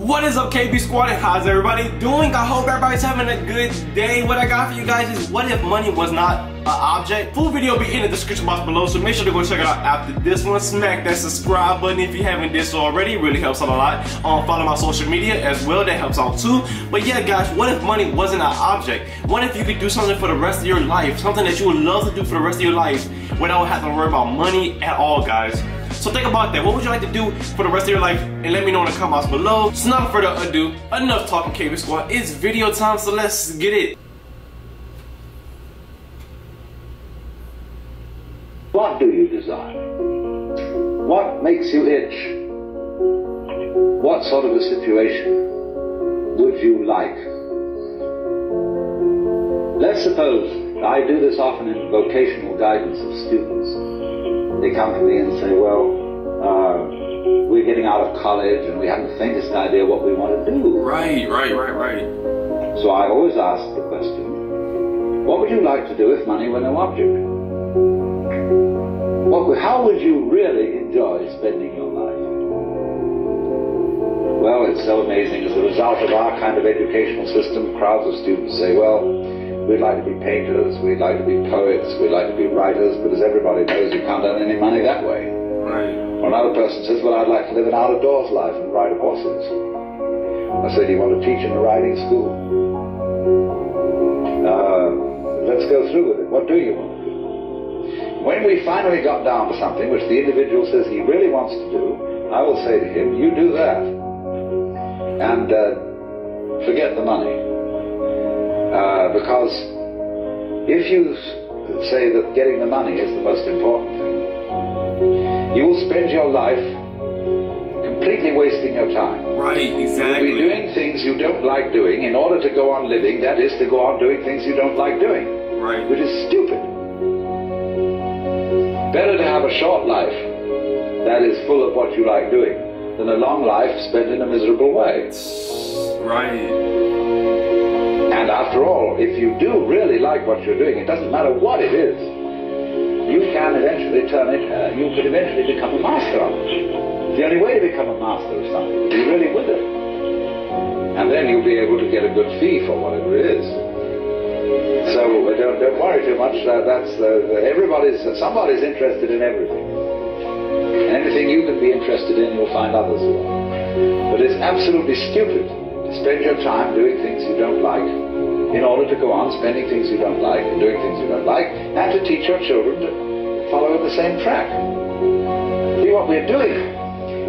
What is up, KB Squad, and how's everybody doing? I hope everybody's having a good day. What I got for you guys is what if money was not an object? Full video will be in the description box below, so make sure to go check it out after this one. Smack that subscribe button if you haven't did so already. It really helps out a lot. Follow my social media as well, that helps out too. But yeah guys, what if money wasn't an object? What if you could do something for the rest of your life? Something that you would love to do for the rest of your life without having to worry about money at all, guys. So think about that. What would you like to do for the rest of your life? And let me know in the comments below. So not further ado, enough talking, KB Squad. It's video time, so let's get it. What do you desire? What makes you itch? What sort of a situation would you like? Let's suppose, I do this often in vocational guidance of students. They come to me and say, well, we're getting out of college and we haven't the faintest idea what we want to do. Right. So I always ask the question, what would you like to do if money were no object? How would you really enjoy spending your life? Well, it's so amazing. As a result of our kind of educational system, crowds of students say, well, we'd like to be painters, we'd like to be poets, we'd like to be writers, but as everybody knows, you can't earn any money that way. Right. Or another person says, well, I'd like to live an out-of-doors life and ride horses. I say, do you want to teach in a riding school? Let's go through with it. What do you want to do? When we finally got down to something which the individual says he really wants to do, I will say to him, you do that. And forget the money. Because if you say that getting the money is the most important thing, you will spend your life completely wasting your time. Right, exactly. You'll be doing things you don't like doing in order to go on living, that is, to go on doing things you don't like doing. Right. Which is stupid. Better to have a short life that is full of what you like doing than a long life spent in a miserable way. Right. And after all, if you do really like what you're doing, it doesn't matter what it is, you can eventually turn it, you could eventually become a master of it. The only way to become a master of something is to be really with it. And then you'll be able to get a good fee for whatever it is. So don't worry too much. Somebody's interested in everything. And anything you can be interested in, you'll find others who are. But it's absolutely stupid to spend your time doing things you don't like in order to go on spending things you don't like and doing things you don't like, and to teach your children to follow the same track. See, what we're doing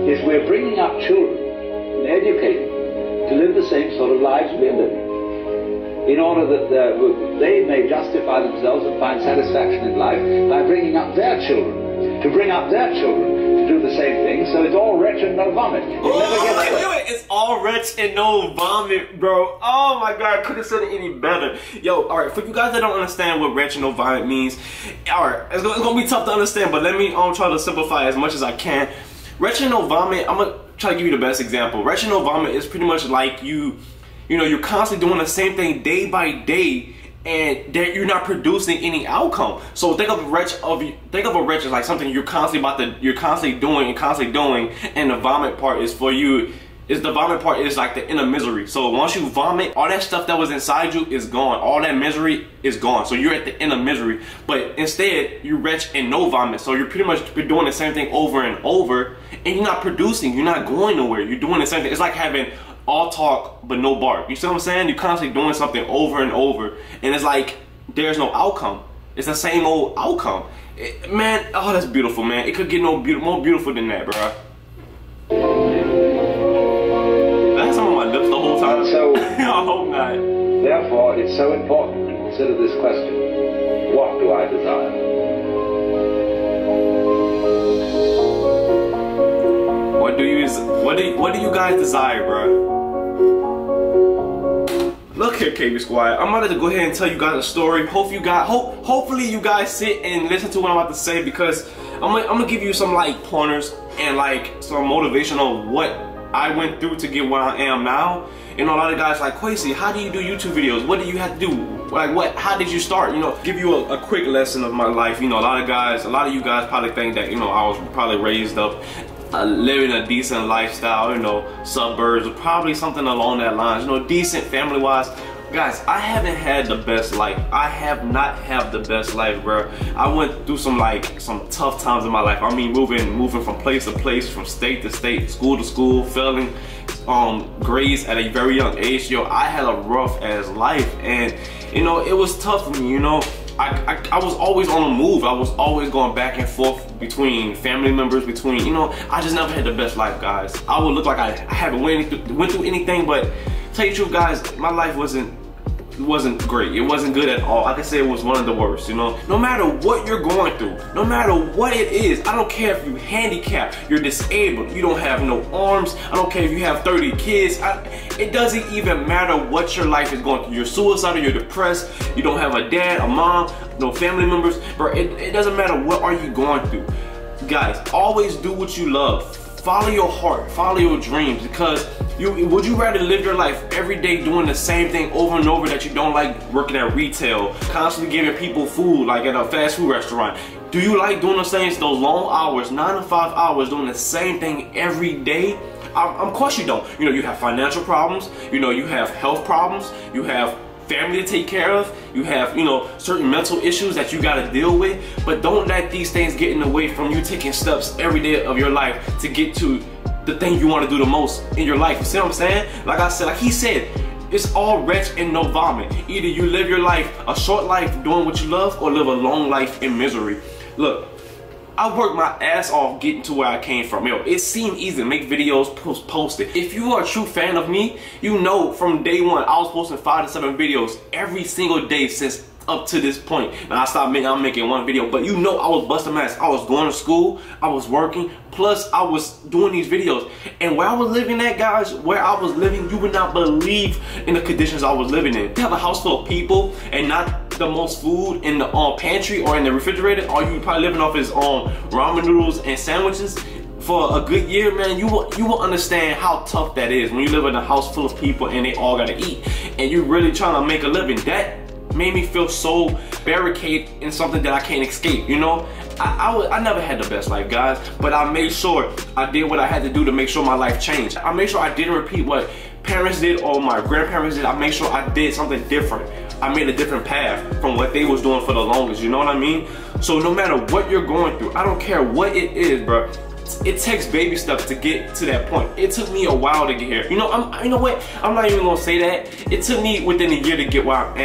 is we're bringing up children and educating to live the same sort of lives we're living, in order that they may justify themselves and find satisfaction in life by bringing up their children, to bring up their children to do the same thing, so it's all wretch and no vomit. It never gets Wait, it's all wretch and no vomit, bro. Oh my god, I couldn't have said it any better. Yo, alright, for you guys that don't understand what wretch and no vomit means, alright, it's gonna be tough to understand, but let me try to simplify as much as I can. Wretch and no vomit, I'm gonna try to give you the best example. Wretch and no vomit is pretty much like you're constantly doing the same thing day by day, and that you're not producing any outcome. So think of a wretch as like something you're constantly doing, and the vomit part is for you. The vomit part is like the inner misery. So once you vomit, all that stuff that was inside you is gone. All that misery is gone. So you're at the inner misery. But instead, you wretch and no vomit. So you're pretty much doing the same thing over and over, and you're not producing. You're not going nowhere. You're doing the same thing. It's like having all talk but no bark. You see what I'm saying? You're constantly doing something over and over, and it's like there's no outcome. It's the same old outcome. Man, oh, that's beautiful, man. It could get more beautiful than that, bro. That's some of my lips the whole time. So, I hope not. Therefore, it's so important to consider this question: what do I desire? What do you guys desire, bro? Look here, KB Squad. I'm about to go ahead and tell you guys a story. Hopefully you guys sit and listen to what I'm about to say, because I'm gonna give you some like pointers and like some motivation on what I went through to get where I am now. You know, a lot of guys like, Kwesi, how do you do YouTube videos? What do you have to do? Like how did you start? You know, give you a quick lesson of my life. You know, a lot of you guys probably think that, you know, I was probably raised up living a decent lifestyle, you know, suburbs, or probably something along that lines, you know, decent family-wise. Guys, I haven't had the best life. I have not had the best life, bro. I went through some tough times in my life. I mean, moving from place to place, from state to state, school to school, failing grades at a very young age. Yo, I had a rough ass life, and you know, it was tough for me. You know, I was always on the move. I was always going back and forth between family members, you know, I just never had the best life, guys. I would look like I haven't went through anything, but tell you the truth, guys, my life wasn't great. It wasn't good at all. I can say it was one of the worst, you know. No matter what you're going through, no matter what it is, I don't care if you're handicapped, you're disabled, you don't have no arms, I don't care if you have 30 kids, it doesn't even matter what your life is going through. You're suicidal, you're depressed, you don't have a dad, a mom, no family members, bro, it doesn't matter what are you going through. Guys, always do what you love. Follow your heart, follow your dreams, because would you rather live your life every day doing the same thing over and over that you don't like, working at retail, constantly giving people food like at a fast food restaurant? Do you like doing those things, those long hours, 9 to 5 hours, doing the same thing every day? Of course you don't. You know, you have financial problems, you know, you have health problems, you have family to take care of, you have, you know, certain mental issues that you got to deal with, but don't let these things get in the way from you taking steps every day of your life to get to the thing you want to do the most in your life. You see what I'm saying? Like I said, like he said, it's all wretch and no vomit. Either you live your life, a short life doing what you love, or live a long life in misery. Look, I worked my ass off getting to where I came from. Yo, it seemed easy to make videos, post it. If you are a true fan of me, you know from day one I was posting 5 to 7 videos every single day since up to this point. Now I'm making one video, but you know I was busting my ass. I was going to school, I was working, plus I was doing these videos. And where I was living at, guys, where I was living, you would not believe in the conditions I was living in. To have a house full of people and not the most food in the pantry or in the refrigerator, or you probably living off his ramen noodles and sandwiches for a good year, man, you will understand how tough that is when you live in a house full of people and they all gotta eat, and you really trying to make a living. That made me feel so barricaded in something that I can't escape, you know? I never had the best life, guys, but I made sure I did what I had to do to make sure my life changed. I made sure I didn't repeat what parents did or my grandparents did. I made sure I did something different. I made a different path from what they was doing for the longest, you know what I mean? So no matter what you're going through, I don't care what it is, bro. It takes baby steps to get to that point. It took me a while to get here. You know, you know what? I'm not even gonna say that. It took me within a year to get where I'm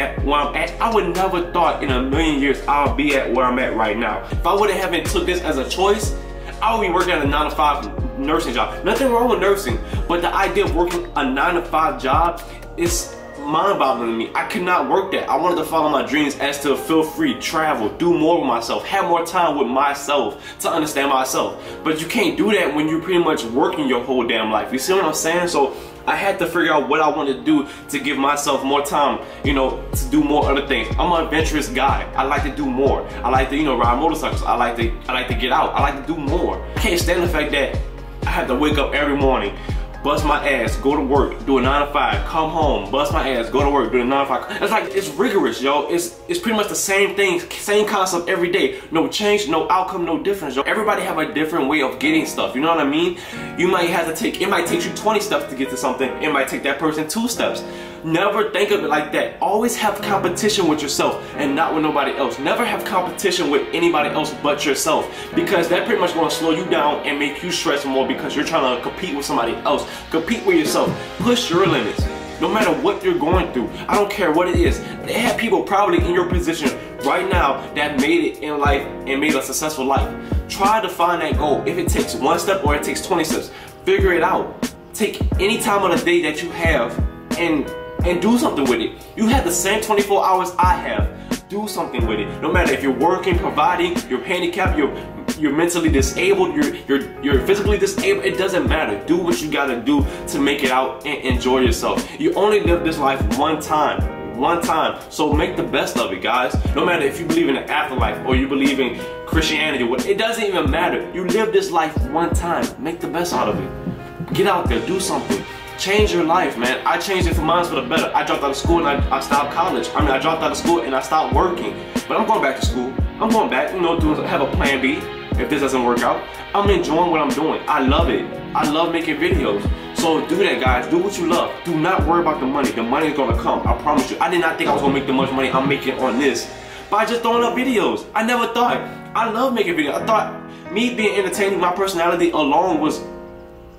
at. I would never thought in a million years I'll be at where I'm at right now. If I wouldn't have took this as a choice, I would be working at a 9 to 5 nursing job. Nothing wrong with nursing, but the idea of working a 9 to 5 job is mind-boggling to me. I could not work that. I wanted to follow my dreams as to feel free, travel, do more with myself, have more time with myself to understand myself. But you can't do that when you're pretty much working your whole damn life. You see what I'm saying? So I had to figure out what I wanted to do to give myself more time, you know, to do more other things. I'm an adventurous guy. I like to do more. I like to, you know, ride motorcycles. I like to get out. I like to do more. I can't stand the fact that I have to wake up every morning, bust my ass, go to work, do a 9 to 5, come home, bust my ass, go to work, do a 9 to 5. It's like, it's rigorous, yo. It's pretty much the same thing, same concept every day. No change, no outcome, no difference, yo. Everybody have a different way of getting stuff, you know what I mean? You might have to take, it might take you 20 steps to get to something. It might take that person 2 steps. Never think of it like that. Always have competition with yourself and not with nobody else. Never have competition with anybody else but yourself, because that pretty much gonna slow you down and make you stress more because you're trying to compete with somebody else. Compete with yourself. Push your limits. No matter what you're going through, I don't care what it is. They have people probably in your position right now that made it in life and made a successful life. Try to find that goal. If it takes 1 step or it takes 20 steps, figure it out. Take any time of the day that you have and do something with it. You have the same 24 hours I have. Do something with it. No matter if you're working, providing, you're handicapped, you're mentally disabled, you're physically disabled, it doesn't matter. Do what you gotta do to make it out and enjoy yourself. You only live this life one time, so make the best of it, guys. No matter if you believe in the afterlife or you believe in Christianity, it doesn't even matter. You live this life one time, make the best out of it. Get out there, do something. Change your life, man. I changed it for mine for the better. I dropped out of school and I stopped college. I mean, I dropped out of school and I stopped working. But I'm going back to school. I'm going back, you know, have a plan B. if this doesn't work out. I'm enjoying what I'm doing. I love it. I love making videos. So do that, guys. Do what you love. Do not worry about the money. The money is gonna come. I promise you. I did not think I was gonna make the much money I'm making on this by just throwing up videos. I never thought. I love making videos. I thought me being entertaining, my personality alone was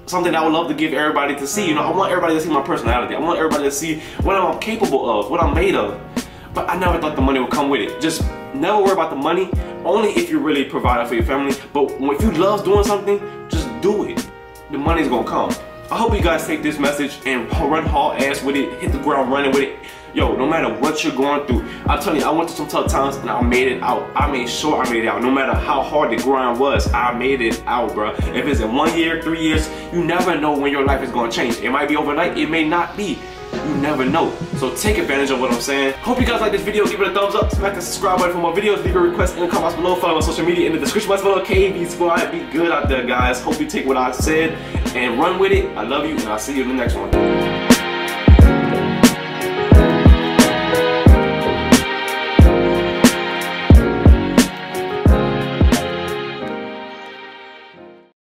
something that I would love to give everybody to see. You know, I want everybody to see my personality. I want everybody to see what I'm capable of, what I'm made of. But I never thought the money would come with it. Just never worry about the money, only if you really provide for your family. But if you love doing something, just do it. The money's gonna come. I hope you guys take this message and run hard ass with it, hit the ground running with it. Yo, no matter what you're going through, I'm telling you, I went through some tough times and I made it out. I made sure I made it out. No matter how hard the grind was, I made it out, bro. If it's in 1 year, 3 years, you never know when your life is gonna change. It might be overnight, it may not be. You never know. So take advantage of what I'm saying. Hope you guys like this video. Give it a thumbs up. Smack the subscribe button for more videos. Leave a request in the comments below. Follow my social media in the description box below. KB Squad. Be good out there, guys. Hope you take what I said and run with it. I love you, and I'll see you in the next one.